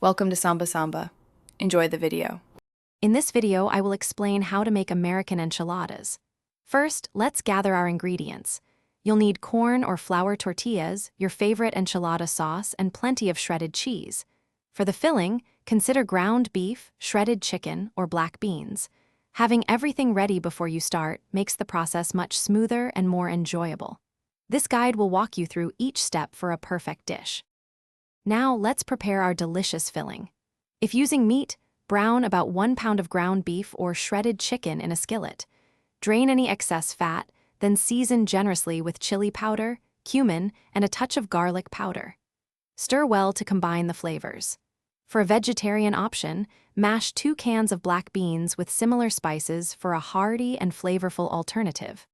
Welcome to Samba Samba. Enjoy the video. In this video, I will explain how to make American enchiladas. First, let's gather our ingredients. You'll need corn or flour tortillas, your favorite enchilada sauce, and plenty of shredded cheese. For the filling, consider ground beef, shredded chicken, or black beans. Having everything ready before you start makes the process much smoother and more enjoyable. This guide will walk you through each step for a perfect dish. Now, let's prepare our delicious filling. If using meat, brown about 1 pound of ground beef or shredded chicken in a skillet. Drain any excess fat, then season generously with chili powder, cumin, and a touch of garlic powder. Stir well to combine the flavors. For a vegetarian option, mash 2 cans of black beans with similar spices for a hearty and flavorful alternative.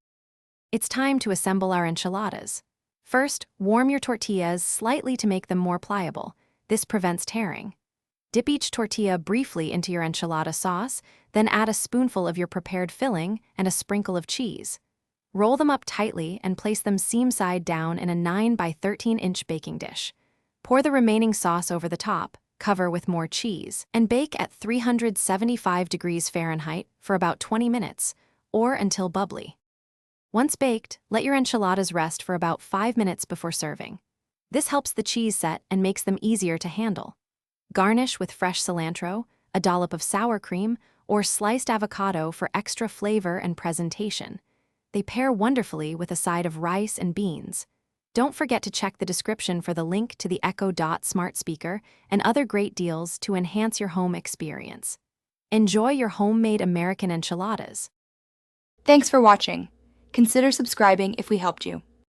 It's time to assemble our enchiladas. First, warm your tortillas slightly to make them more pliable. This prevents tearing. Dip each tortilla briefly into your enchilada sauce, then add a spoonful of your prepared filling and a sprinkle of cheese. Roll them up tightly and place them seam side down in a 9 by 13-inch baking dish. Pour the remaining sauce over the top, cover with more cheese, and bake at 375 degrees Fahrenheit for about 20 minutes, or until bubbly. Once baked, let your enchiladas rest for about 5 minutes before serving. This helps the cheese set and makes them easier to handle. Garnish with fresh cilantro, a dollop of sour cream, or sliced avocado for extra flavor and presentation. They pair wonderfully with a side of rice and beans. Don't forget to check the description for the link to the Echo Dot smart speaker and other great deals to enhance your home experience. Enjoy your homemade American enchiladas. Thanks for watching. Consider subscribing if we helped you.